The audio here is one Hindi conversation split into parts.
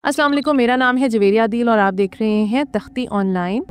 अस्सलाम वालेकुम, मेरा नाम है जवेरिया दिल और आप देख रहे हैं तख्ती ऑनलाइन।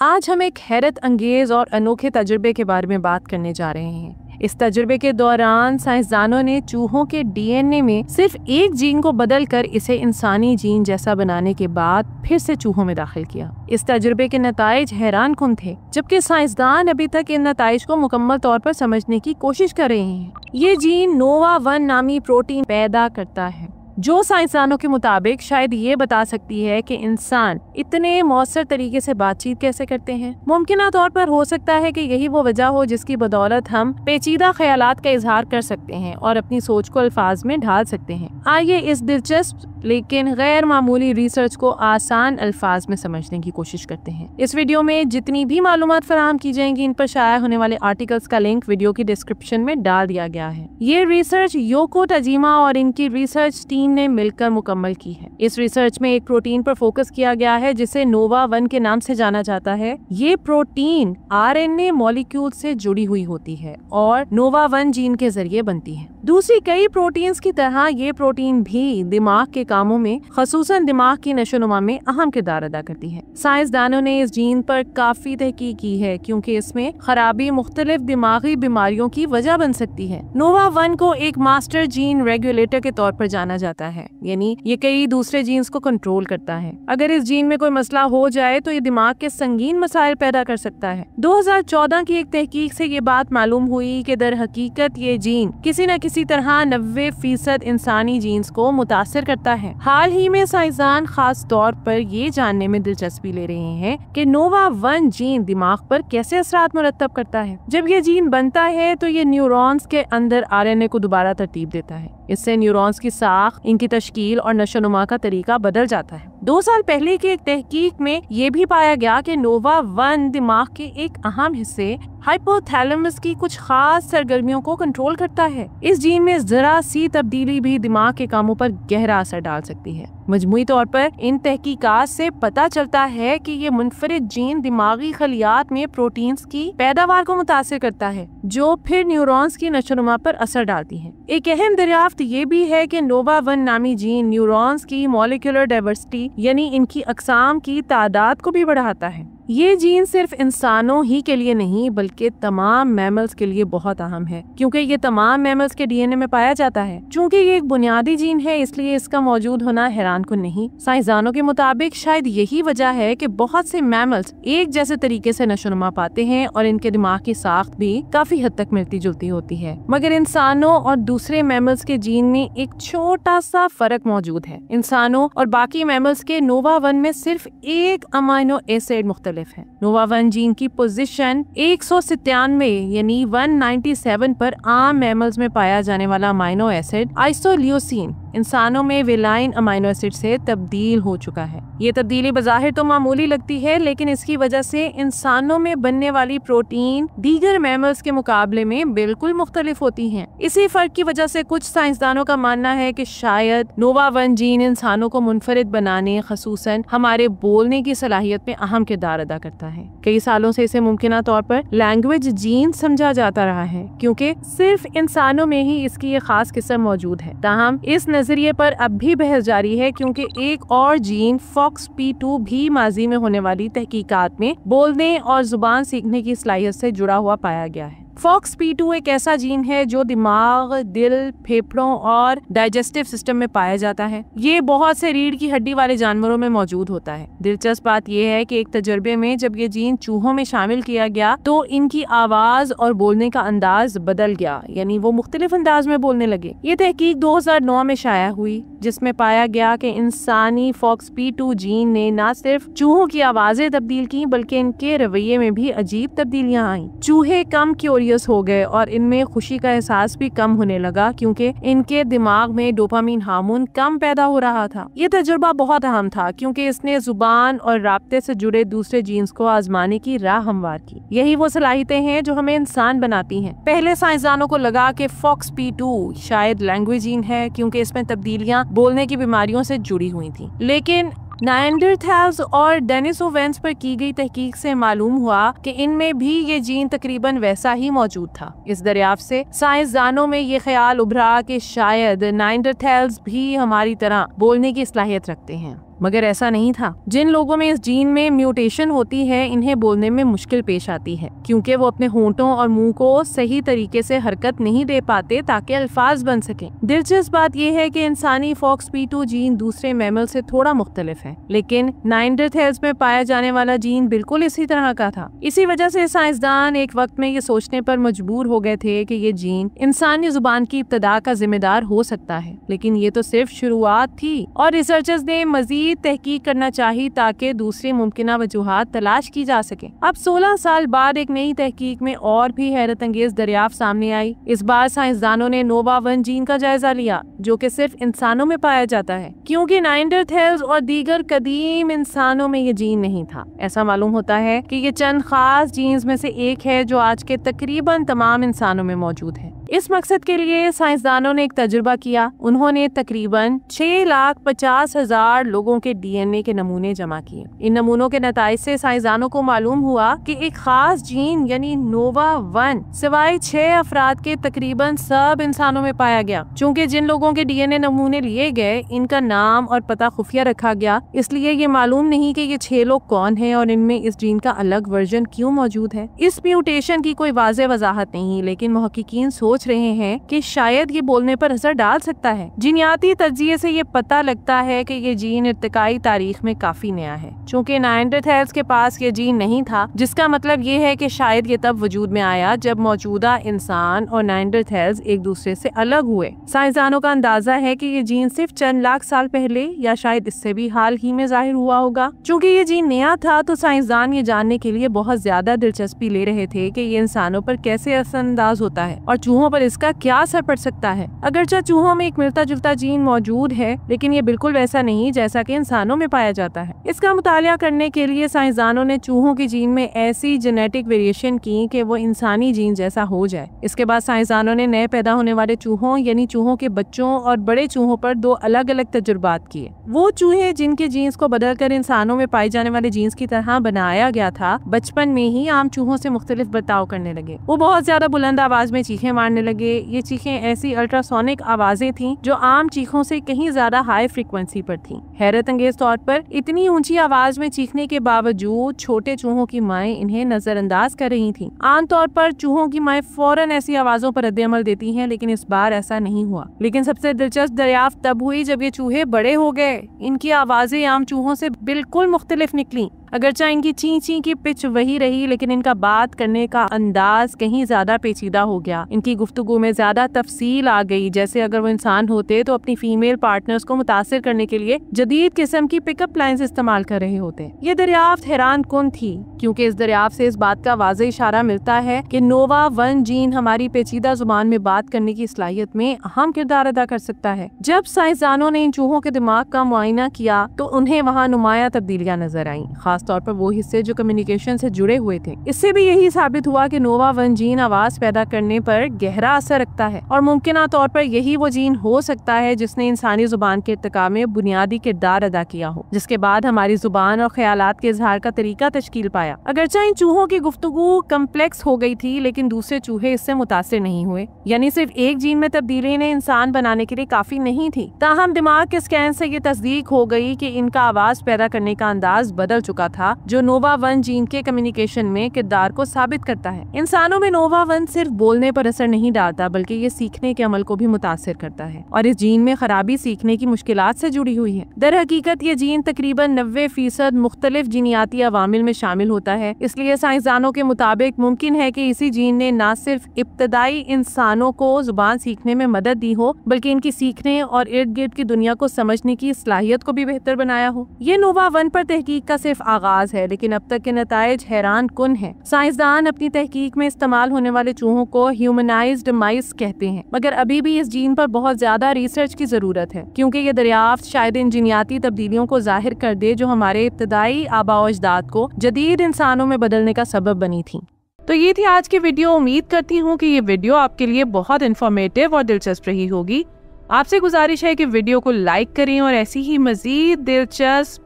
आज हम एक हैरत अंगेज और अनोखे तजुर्बे के बारे में बात करने जा रहे हैं। इस तजुर्बे के दौरान साइंसदानों ने चूहों के डीएनए में सिर्फ एक जीन को बदलकर इसे इंसानी जीन जैसा बनाने के बाद फिर से चूहों में दाखिल किया। इस तजुर्बे के नताइज हैरान कुन थे, जबकि साइंसदान अभी तक इन नताइज को मुकम्मल तौर पर समझने की कोशिश कर रहे हैं। ये जीन नोवा-1 नामी प्रोटीन पैदा करता है, जो साइंसदानों के मुताबिक शायद ये बता सकती है कि इंसान इतने मौसर तरीके से बातचीत कैसे करते हैं। मुमकिन तौर पर हो सकता है कि यही वो वजह हो जिसकी बदौलत हम पेचीदा ख्यालात का इजहार कर सकते हैं और अपनी सोच को अल्फाज में ढाल सकते हैं। आइए इस दिलचस्प लेकिन गैर मामूली रिसर्च को आसान अल्फाज में समझने की कोशिश करते हैं। इस वीडियो में जितनी भी मालूमात फराहम की जाएंगी, इन पर शाया होने वाले आर्टिकल्स का लिंक वीडियो की डिस्क्रिप्शन में डाल दिया गया है। ये रिसर्च योको तजीमा और इनकी रिसर्च टीम ने मिलकर मुकम्मल की है। इस रिसर्च में एक प्रोटीन पर फोकस किया गया है जिसे नोवा-1 के नाम से जाना जाता है। ये प्रोटीन आरएनए मॉलिक्यूल से जुड़ी हुई होती है और नोवा-1 जीन के जरिए बनती है। दूसरी कई प्रोटीन्स की तरह ये प्रोटीन भी दिमाग के कामों में, खसूसन दिमाग की नशोनुमा में अहम किरदार अदा करती है। साइंसदानों ने इस जीन पर काफी तहकीक की है क्योंकि इसमें खराबी मुख्तलिफ दिमागी बीमारियों की वजह बन सकती है। नोवा-1 को एक मास्टर जीन रेगुलेटर के तौर पर जाना जाता है, यानी ये कई दूसरे जीन्स को कंट्रोल करता है। अगर इस जीन में कोई मसला हो जाए तो ये दिमाग के संगीन मसाइल पैदा कर सकता है। 2014 की एक तहकीक से ये बात मालूम हुई कि दर हकीकत ये जीन किसी न किसी तरह 90% इंसानी जीन्स को मुतासिर करता है। हाल ही में साइंसदान खास तौर पर ये जानने में दिलचस्पी ले रहे हैं कि नोवा-1 जीन दिमाग पर कैसे असरात मुरतब करता है। जब ये जीन बनता है तो ये न्यूरॉन्स के अंदर आरएनए को दोबारा तरतीब देता है। इससे न्यूरॉन्स की साख, इनकी तश्कील और नशोनुमा का तरीका बदल जाता है। 2 साल पहले की एक तहकीक में ये भी पाया गया कि नोवा-1 दिमाग के एक अहम हिस्से हाइपोथैलेमस की कुछ खास सरगर्मियों को कंट्रोल करता है। इस जीन में जरा सी तब्दीली भी दिमाग के कामों पर गहरा असर डाल सकती है। मजमूई तौर पर इन तहकीकात से पता चलता है कि ये मुनफरिद जीन दिमागी खलियात में प्रोटीन्स की पैदावार को मुतासिर करता है, जो फिर न्यूरॉन्स की नशोनुमा पर असर डालती है। एक अहम दरियाफ्त ये भी है कि नोवा-1 नामी जीन न्यूरॉन्स की मॉलिक्यूलर डाइवर्सिटी यानी इनकी अक़साम की तादाद को भी बढ़ाता है। ये जीन सिर्फ इंसानों ही के लिए नहीं बल्कि तमाम मैमल्स के लिए बहुत अहम है, क्योंकि ये तमाम मैमल्स के डीएनए में पाया जाता है। चूंकि ये एक बुनियादी जीन है, इसलिए इसका मौजूद होना हैरान कुन नहीं। साइंसदानों के मुताबिक शायद यही वजह है कि बहुत से मैमल्स एक जैसे तरीके से नशोनुमा पाते हैं और इनके दिमाग की साख्त भी काफी हद तक मिलती जुलती होती है। मगर इंसानों और दूसरे मैमल्स के जीन में एक छोटा सा फर्क मौजूद है। इंसानों और बाकी मैमल्स के नोवा-1 में सिर्फ एक अमाइनो एसिड मुख्तलिफ है। नोवा-1 जीन की पोजीशन 197 यानी 197 पर आम मैमल्स में पाया जाने वाला अमाइनो एसिड आइसोल्यूसिन इंसानों में विलाइन अमाइनो एसिड से तब्दील हो चुका है। ये तब्दीली बज़ाहिर तो मामूली लगती है, लेकिन इसकी वजह से इंसानों में बनने वाली प्रोटीन दीगर मैमल्स के मुकाबले में बिल्कुल मुख्तलिफ होती हैं। इसी फर्क की वजह से कुछ साइंसदानों का मानना है कि शायद नोवा-1 जीन इंसानों को मुनफरिद बनाने, खसूसन हमारे बोलने की सलाहियत में अहम किरदार अदा करता है। कई सालों से इसे मुमकिन तौर पर लैंग्वेज जीन समझा जाता रहा है, क्योंकि सिर्फ इंसानों में ही इसकी ये खास किस्म मौजूद है। ताहम इस नजरिए पर अब भी बहस जारी है, क्योंकि एक और जीन FOXP2 भी माजी में होने वाली तहकीकात में बोलने और जुबान सीखने की सलाहियत से जुड़ा हुआ पाया गया है। FOXP2 एक ऐसा जीन है जो दिमाग, दिल, फेफड़ों और डाइजेस्टिव सिस्टम में पाया जाता है। ये बहुत से रीढ़ की हड्डी वाले जानवरों में मौजूद होता है। दिलचस्प बात यह है कि एक तजर्बे में जब ये जीन चूहों में शामिल किया गया तो इनकी आवाज और बोलने का अंदाज बदल गया, यानी वो मुख्तलिफ अंदाज में बोलने लगे। ये तहकीक 2009 में शाया हुई, जिसमें पाया गया कि इंसानी FOXP2 जीन ने न सिर्फ चूहों की आवाजें तब्दील की बल्कि इनके रवैये में भी अजीब तब्दीलियां आईं। चूहे कम क्यूरियस हो गए और इनमें खुशी का एहसास भी कम होने लगा, क्योंकि इनके दिमाग में डोपामीन हार्मोन कम पैदा हो रहा था। ये तजुर्बा बहुत अहम था क्योंकि इसने जुबान और राब्ते से जुड़े दूसरे जीन्स को आजमाने की राह हमवार की। यही वो सलाहियतें हैं जो हमें इंसान बनाती हैं। पहले साइंसदानों को लगा कि FOXP2 शायद लैंग्वेज जीन है, क्योंकि इसमें तब्दीलियां बोलने की बीमारियों से जुड़ी हुई थी, लेकिन नायएंडरथैल्स और डेनिसोवेंस पर की गई तहकीक से मालूम हुआ कि इनमें भी ये जीन तकरीबन वैसा ही मौजूद था। इस दरियाफ्त से साइंसदानों में ये ख्याल उभरा कि शायद नायएंडरथैल्स भी हमारी तरह बोलने की सलाहियत रखते हैं, मगर ऐसा नहीं था। जिन लोगों में इस जीन में म्यूटेशन होती है इन्हें बोलने में मुश्किल पेश आती है, क्योंकि वो अपने होंठों और मुंह को सही तरीके से हरकत नहीं दे पाते ताकि अल्फाज बन सकें। दिलचस्प बात यह है कि इंसानी FOXP2 जीन दूसरे मैमल से थोड़ा मुख्तलिफ है, लेकिन नायएंडरथैल्स में पाया जाने वाला जीन बिल्कुल इसी तरह का था। इसी वजह से साइंसदान एक वक्त में ये सोचने पर मजबूर हो गए थे कि ये जीन इंसानी जुबान की इब्तदा का जिम्मेदार हो सकता है, लेकिन ये तो सिर्फ शुरुआत थी और रिसर्चर्स ने मजीद तहकीक करना चाहिए ताकि दूसरी मुमकिना वजूहात तलाश की जा सके। अब 16 साल बाद एक नई तहकीक में और भी हैरत अंगेज दरियाफ्त सामने आई। इस बार साइंसदानों ने नोवा-1 जीन का जायजा लिया, जो कि सिर्फ इंसानों में पाया जाता है, क्योंकि नायएंडरथैल्स और दीगर कदीम इंसानों में ये जीन नहीं था। ऐसा मालूम होता है कि ये चंद खास जीन्स में से एक है जो आज के तकरीबन तमाम इंसानों में मौजूद है। इस मकसद के लिए साइंसदानों ने एक तजुर्बा किया। उन्होंने तकरीबन 6,50,000 लोगों के DNA के नमूने जमा किए। इन नमूनों के नताइज से साइंसदानों को मालूम हुआ कि एक खास जीन यानी नोवा-1 सिवाय 6 अफराद के तकरीबन सब इंसानों में पाया गया। चूँकि जिन लोगों के DNA नमूने लिए गए इनका नाम और पता खुफिया रखा गया, इसलिए ये मालूम नहीं कि ये 6 लोग कौन हैं और इनमें इस जीन का अलग वर्जन क्यों मौजूद है। इस म्यूटेशन की कोई वाज़ेह वजाहत नहीं, लेकिन मुहक्किकीन सोच रहे हैं कि शायद ये बोलने पर असर डाल सकता है। जीनियाती तज्जिये से ये पता लगता है कि ये जीन इर्तिकाई तारीख में काफी नया है। चूँकि नायएंडरथैल्स के पास ये जीन नहीं था, जिसका मतलब ये है कि शायद ये तब वजूद में आया जब मौजूदा इंसान और नायएंडरथैल्स एक दूसरे से अलग हुए। साइंसदानों का अंदाजा है कि ये जीन सिर्फ चंद लाख साल पहले या शायद इससे भी हाल ही में जाहिर हुआ होगा। चूँकि ये जीन नया था तो साइंसदान ये जानने के लिए बहुत ज्यादा दिलचस्पी ले रहे थे कि ये इंसानों पर कैसे असरअंदाज होता है और चूहों पर इसका क्या असर पड़ सकता है। अगरचे चूहों में एक मिलता जुलता जीन मौजूद है, लेकिन ये बिल्कुल वैसा नहीं जैसा कि इंसानों में पाया जाता है। इसका मुतालिया करने के लिए साइंसदानों ने चूहों की जीन में ऐसी जेनेटिक वेरिएशन की कि वो इंसानी जीन जैसा हो जाए। इसके बाद साइंसदानों ने नए पैदा होने वाले चूहों यानी चूहों के बच्चों और बड़े चूहों पर 2 अलग अलग तजुर्बात किए। वो चूहे जिनके जीन्स को बदलकर इंसानों में पाए जाने वाले जीन्स की तरह बनाया गया था, बचपन में ही आम चूहों से मुख्तलिफ बर्ताव करने लगे। वो बहुत ज्यादा बुलंद आवाज में चीखें मारने लगे। ये चीखें ऐसी अल्ट्रासोनिक आवाजें थीं जो आम चीखों से कहीं ज्यादा हाई फ्रीक्वेंसी पर थीं। हैरत अंगेज तौर पर इतनी ऊंची आवाज में चीखने के बावजूद छोटे चूहों की माएं इन्हें नजरअंदाज कर रही थीं। आमतौर पर चूहों की माएं फौरन ऐसी आवाजों पर रद्द-ए-अमल देती हैं, लेकिन इस बार ऐसा नहीं हुआ। लेकिन सबसे दिलचस्प दरियाफ्त तब हुई जब ये चूहे बड़े हो गए। इनकी आवाजें आम चूहों से बिल्कुल मुख्तलिफ निकली। अगरचे इनकी ची ची की पिच वही रही, लेकिन इनका बात करने का अंदाज कहीं ज्यादा पेचीदा हो गया। इनकी गुफ्तगू में ज्यादा तफसील आ गई, जैसे अगर वो इंसान होते तो अपनी फीमेल पार्टनर्स को मुतासिर करने के लिए जदीद किस्म की पिकअप लाइन्स इस्तेमाल कर रहे होते। ये दरियाफ्त हैरान कुन थी, क्योंकि इस दरियाफ्त से इस बात का वाज़ेह इशारा मिलता है कि नोवा-1 जीन हमारी पेचीदा जुबान में बात करने की सलाहियत में अहम किरदार अदा कर सकता है। जब साइंसदानों ने इन चूहों के दिमाग का मुआयना किया तो उन्हें वहाँ नुमाया तब्दीलियां नजर आईं, खास तौर पर वो हिस्से जो कम्युनिकेशन से जुड़े हुए थे। इससे भी यही साबित हुआ कि नोवा-1 जीन आवाज पैदा करने पर गहरा असर रखता है और मुमकिना तौर पर यही वो जीन हो सकता है जिसने इंसानी जुबान के इर्तिका में बुनियादी किरदार अदा किया हो, जिसके बाद हमारी जुबान और ख्यालात के इजहार का तरीका तश्कील पाया। अगरचे इन चूहों की गुफ्तगू कम्प्लेक्स हो गई थी, लेकिन दूसरे चूहे इससे मुतासिर नहीं हुए। यानी सिर्फ एक जीन में तब्दीली ने इंसान बनाने के लिए काफी नहीं थी। ताहम दिमाग के स्कैन से ये तस्दीक हो गई कि इनका आवाज पैदा करने का अंदाज बदल चुका था, जो नोवा-1 जीन के कम्युनिकेशन में किरदार को साबित करता है। इंसानों में नोवा-1 सिर्फ बोलने पर असर नहीं डालता, बल्कि ये सीखने के अमल को भी मुतासिर करता है और इस जीन में खराबी सीखने की मुश्किलात से जुड़ी हुई है। दर हकीकत ये जीन तकरीबन 90% मुख्तलिफ जीनियाती अवामिल में शामिल होता है। इसलिए साइंसदानों के मुताबिक मुमकिन है कि इसी जीन ने न सिर्फ इब्तदाई इंसानों को जुबान सीखने में मदद दी हो, बल्कि इनकी सीखने और इर्द गिर्द की दुनिया को समझने की सलाहियत को भी बेहतर बनाया हो। ये नोवा-1 पर तहकीक का सिर्फ आगाज है, लेकिन अब तक के नताइज हैरान कुन है। साइंसदान अपनी तहकीक में इस्तेमाल होने वाले चूहों को ह्यूमनाइज्ड माइस कहते हैं, मगर अभी भी इस जीन पर बहुत ज्यादा रिसर्च की जरूरत है, क्योंकि ये दरियाफ्त शायद इन जीनियाती तब्दीलियों को जाहिर कर दे जो हमारे इब्तदाई आबा व अजदाद को जदीद इंसानों में बदलने का सबब बनी थी। तो ये थी आज की वीडियो। उम्मीद करती हूँ कि ये वीडियो आपके लिए बहुत इन्फॉर्मेटिव और दिलचस्प रही होगी। आपसे गुजारिश है कि वीडियो को लाइक करें और ऐसी ही मजीद दिलचस्प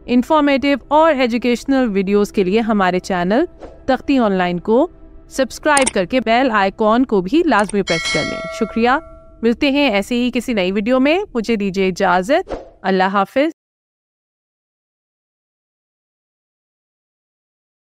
इंफॉर्मेटिव और एजुकेशनल वीडियोस के लिए हमारे चैनल तख्ती ऑनलाइन को सब्सक्राइब करके बेल आइकॉन को भी लाजमी प्रेस कर लें। शुक्रिया। मिलते हैं ऐसे ही किसी नई वीडियो में। मुझे दीजिए इजाज़त। अल्लाह हाफिज।